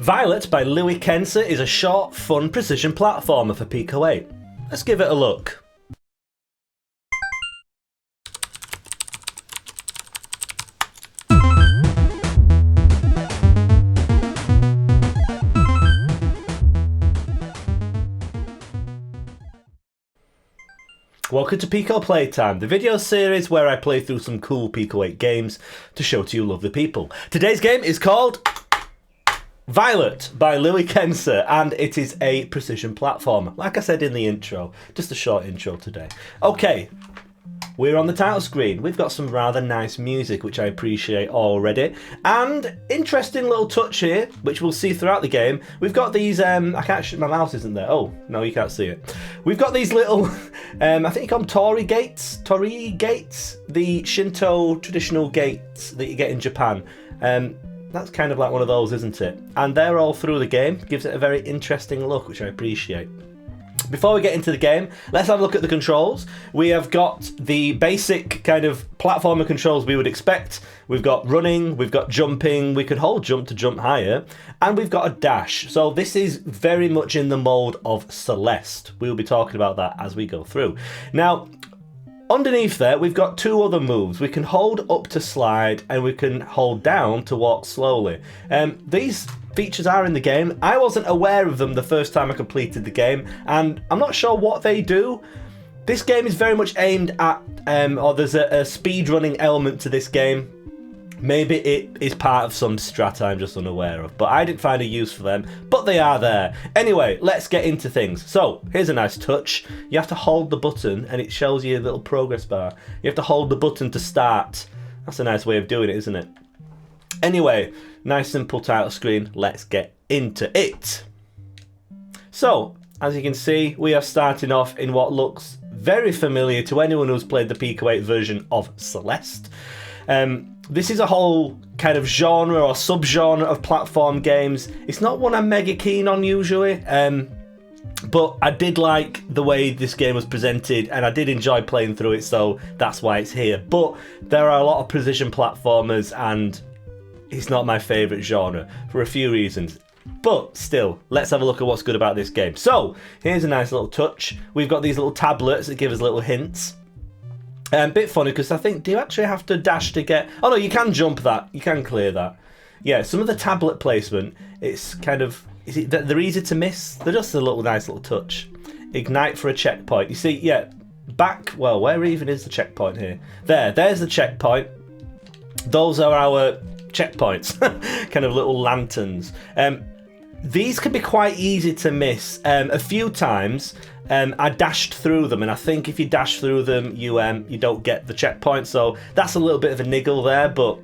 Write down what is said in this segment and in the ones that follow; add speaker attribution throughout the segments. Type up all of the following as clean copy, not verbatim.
Speaker 1: Violet by Lily Kensa is a short, fun precision platformer for Pico 8. Let's give it a look. Welcome to Pico Playtime, the video series where I play through some cool Pico 8 games to show to you lovely people. Today's game is called Violet by Lily Kensa, and it is a precision platformer. Like I said in the intro, just a short intro today. Okay, we're on the title screen. We've got some rather nice music, which I appreciate already. And interesting little touch here, which we'll see throughout the game. We've got these, I can't, my mouse isn't there. Oh, no, you can't see it. We've got these little, I think you call them torii gates, the Shinto traditional gates that you get in Japan. That's kind of like one of those, isn't it? And they're all through the game. Gives it a very interesting look, which I appreciate. Before we get into the game, let's have a look at the controls. We have got the basic kind of platformer controls we would expect. We've got running, we've got jumping, we can hold jump to jump higher, and we've got a dash. So this is very much in the mold of Celeste. We'll be talking about that as we go through. Now, underneath there, we've got two other moves. We can hold up to slide, and we can hold down to walk slowly. These features are in the game. I wasn't aware of them the first time I completed the game, and I'm not sure what they do. This game is very much aimed at, or there's a speedrunning element to this game. Maybe it is part of some strat I'm just unaware of, but I didn't find a use for them, but they are there. Anyway, let's get into things. So, here's a nice touch. You have to hold the button, and it shows you a little progress bar. You have to hold the button to start. That's a nice way of doing it, isn't it? Anyway, nice simple title screen. Let's get into it. So, as you can see, we are starting off in what looks very familiar to anyone who's played the Pico 8 version of Celeste. This is a whole kind of genre or subgenre of platform games. It's not one I'm mega keen on usually, but I did like the way this game was presented, and I did enjoy playing through it, so that's why it's here. But there are a lot of precision platformers, and it's not my favourite genre for a few reasons. But still, let's have a look at what's good about this game. So, here's a nice little touch. We've got these little tablets that give us little hints. A bit funny because I think, do you actually have to dash to get... Oh no, you can jump that. You can clear that. Yeah, some of the tablet placement, it's kind of... They're easy to miss. They're just a little nice little touch. Ignite for a checkpoint. You see, yeah, back... Well, where even is the checkpoint here? There's the checkpoint. Those are our checkpoints. Kind of little lanterns. These can be quite easy to miss. A few times... I dashed through them, and I think if you dash through them, you don't get the checkpoint, so that's a little bit of a niggle there, but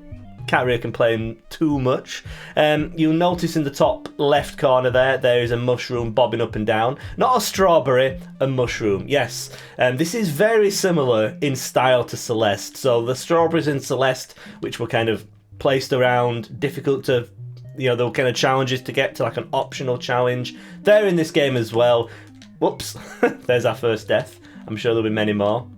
Speaker 1: can't really complain too much. You'll notice in the top left corner there is a mushroom bobbing up and down. Not a strawberry, a mushroom, yes. This is very similar in style to Celeste, so the strawberries in Celeste, which were kind of placed around, difficult to... You know, there were kind of challenges to get to, like an optional challenge. They're in this game as well. Whoops, there's our first death. I'm sure there'll be many more.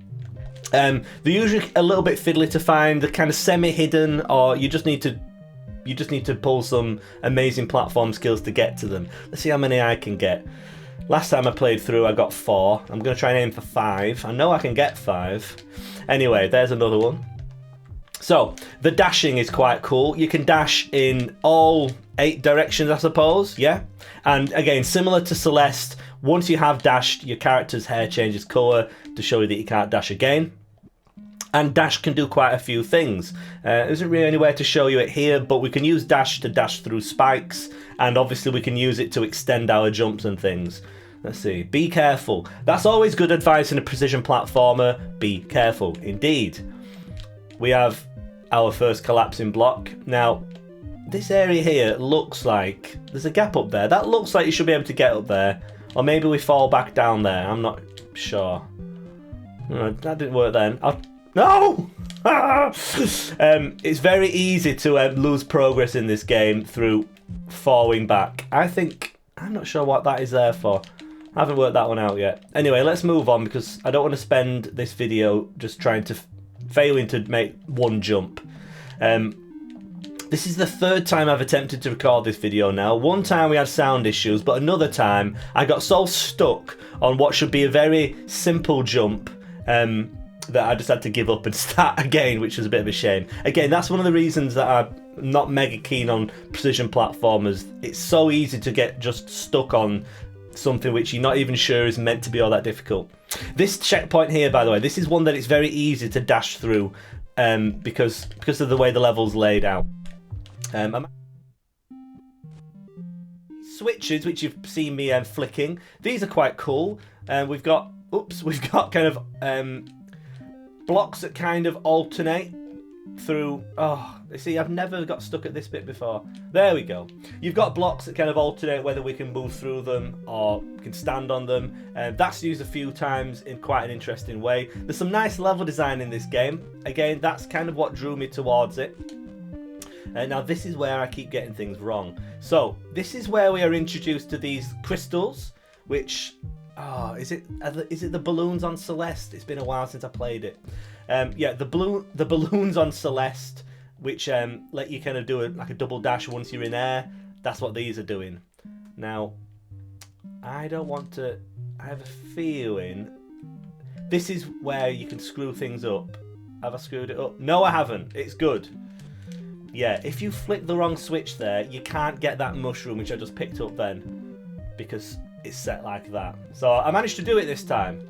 Speaker 1: They're usually a little bit fiddly to find. They're kind of semi-hidden, or you just need to pull some amazing platform skills to get to them. Let's see how many I can get. Last time I played through, I got 4. I'm going to try and aim for 5. I know I can get 5. Anyway, there's another one. So, the dashing is quite cool. You can dash in all 8 directions, I suppose, yeah? And again, similar to Celeste, once you have dashed, your character's hair changes colour to show you that you can't dash again. And dash can do quite a few things. There isn't really anywhere to show you it here, but we can use dash to dash through spikes, and obviously we can use it to extend our jumps and things. Let's see, be careful. That's always good advice in a precision platformer, be careful, indeed. We have our first collapsing block. Now, this area here looks like there's a gap up there. That looks like you should be able to get up there. Or maybe we fall back down there. I'm not sure. No, that didn't work then. No! It's very easy to lose progress in this game through falling back. I'm not sure what that is there for. I haven't worked that one out yet. Anyway, let's move on because I don't want to spend this video just trying to... failing to make one jump. This is the third time I've attempted to record this video now. One time we had sound issues, but another time I got so stuck on what should be a very simple jump that I just had to give up and start again, which was a bit of a shame. Again, that's one of the reasons that I'm not mega keen on precision platformers. It's so easy to get just stuck on something which you're not even sure is meant to be all that difficult. This checkpoint here, by the way, this is one that it's very easy to dash through because of the way the level's laid out. Switches, which you've seen me flicking, these are quite cool. We've got kind of blocks that kind of alternate through. Oh, you see, I've never got stuck at this bit before. There we go. You've got blocks that kind of alternate whether we can move through them or we can stand on them. That's used a few times in quite an interesting way. There's some nice level design in this game. Again, that's kind of what drew me towards it. Now this is where I keep getting things wrong. So this is where we are introduced to these crystals, which, is it the balloons on Celeste? It's been a while since I played it. Yeah, the balloons on Celeste, which let you kind of do like a double dash once you're in air. That's what these are doing. Now, I don't want to. I have a feeling this is where you can screw things up. Have I screwed it up? No, I haven't. It's good. Yeah, if you flick the wrong switch there, you can't get that mushroom, which I just picked up then, because it's set like that. So I managed to do it this time.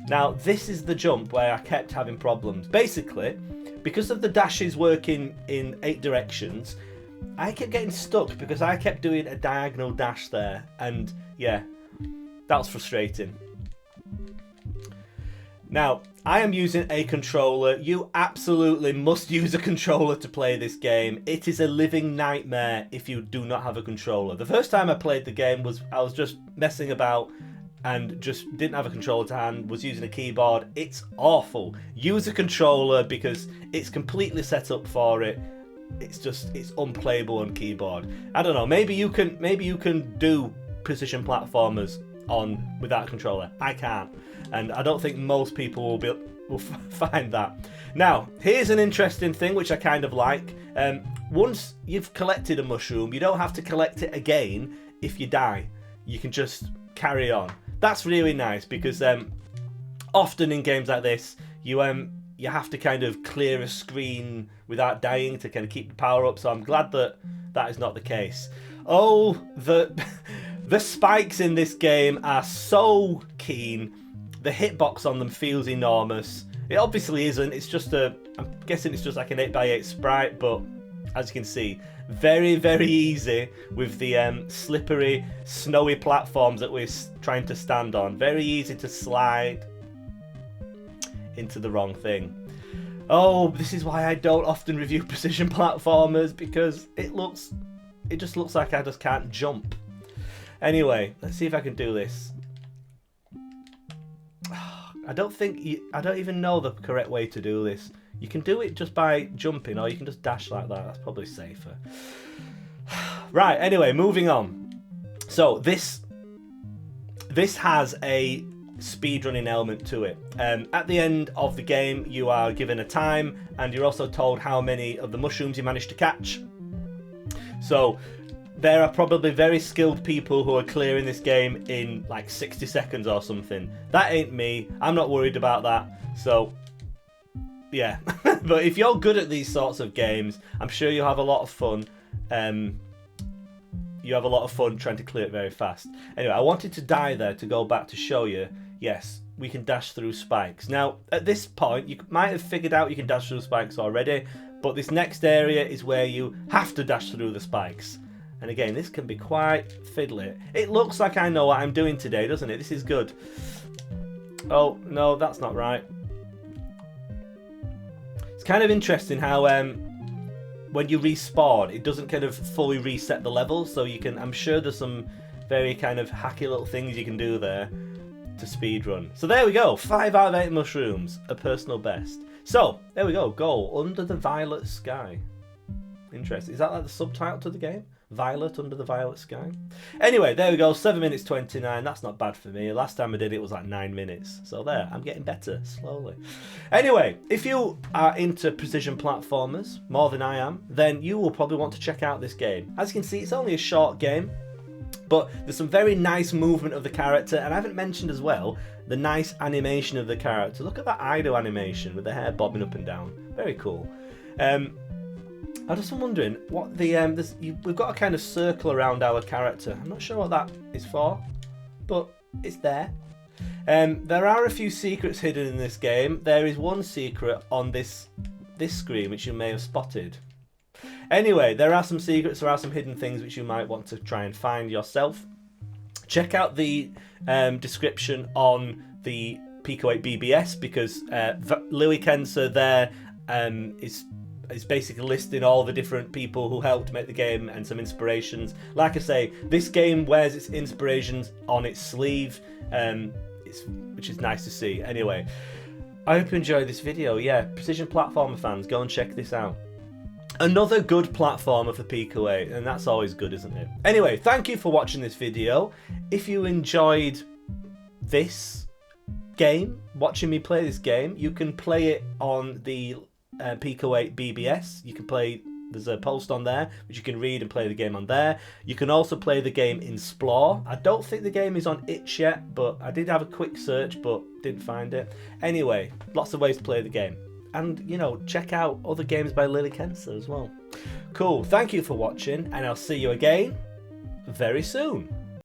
Speaker 1: Now, this is the jump where I kept having problems. Basically, because of the dashes working in 8 directions, I kept getting stuck because I kept doing a diagonal dash there. And yeah, that was frustrating. Now, I am using a controller. You absolutely must use a controller to play this game. It is a living nightmare if you do not have a controller. The first time I played the game I was just messing about and just didn't have a controller to hand, was using a keyboard. It's awful. Use a controller because it's completely set up for it. It's unplayable on keyboard. I don't know, maybe you can do precision platformers without a controller. I can't. And I don't think most people will find that. Now, here's an interesting thing which I kind of like. Once you've collected a mushroom, you don't have to collect it again if you die. You can just carry on. That's really nice because often in games like this, you have to kind of clear a screen without dying to kind of keep the power up. So I'm glad that that is not the case. Oh, the spikes in this game are so keen. The hitbox on them feels enormous. It obviously isn't. It's just I'm guessing it's just like an 8x8 sprite, but as you can see, very, very easy with the slippery, snowy platforms that we're trying to stand on. Very easy to slide into the wrong thing. Oh, this is why I don't often review precision platformers, because it just looks like I just can't jump. Anyway, let's see if I can do this. I don't even know the correct way to do this. You can do it just by jumping, or you can just dash like that. That's probably safer. Right, anyway, moving on. So this has a speedrunning element to it. At the end of the game, you are given a time, and you're also told how many of the mushrooms you managed to catch. So there are probably very skilled people who are clearing this game in like 60 seconds or something. That ain't me. I'm not worried about that. So yeah. But if you're good at these sorts of games, I'm sure you'll have a lot of fun. You have a lot of fun trying to clear it very fast. Anyway, I wanted to die there to go back to show you, yes, we can dash through spikes. Now, at this point, you might have figured out you can dash through spikes already, but this next area is where you have to dash through the spikes. And again, this can be quite fiddly. It looks like I know what I'm doing today, doesn't it? This is good. Oh, no, that's not right. It's kind of interesting how when you respawn, it doesn't kind of fully reset the level. So you can, I'm sure there's some very kind of hacky little things you can do there to speedrun. So there we go. 5 out of 8 mushrooms, a personal best. So there we go. Goal, Under the Violet Sky. Interesting. Is that like the subtitle to the game? Violet Under the Violet Sky. Anyway, there we go, 7 minutes 29. That's not bad for me. Last time I did it was like 9 minutes. So there, I'm getting better, slowly. Anyway, if you are into precision platformers, more than I am, then you will probably want to check out this game. As you can see, it's only a short game, but there's some very nice movement of the character, and I haven't mentioned as well the nice animation of the character. Look at that idle animation with the hair bobbing up and down. Very cool. I just am wondering what the we've got a kind of circle around our character. I'm not sure what that is for, but it's there. There are a few secrets hidden in this game. There is one secret on this screen which you may have spotted. Anyway, there are some secrets, there are some hidden things which you might want to try and find yourself. Check out the description on the Pico 8 BBS, because Lily Kensa there is basically listing all the different people who helped make the game and some inspirations. Like I say, this game wears its inspirations on its sleeve, which is nice to see. Anyway, I hope you enjoyed this video. Yeah, precision platformer fans, go and check this out. Another good platformer for Pico 8, and that's always good, isn't it? Anyway, thank you for watching this video. If you enjoyed this game, watching me play this game, you can play it on the Pico 8 BBS. You can play, there's a post on there which you can read and play the game on there. You can also play the game in Splore. I don't think the game is on itch yet, but I did have a quick search but didn't find it. Anyway, lots of ways to play the game. And, you know, check out other games by Lily Kensa as well. Cool, thank you for watching, and I'll see you again very soon.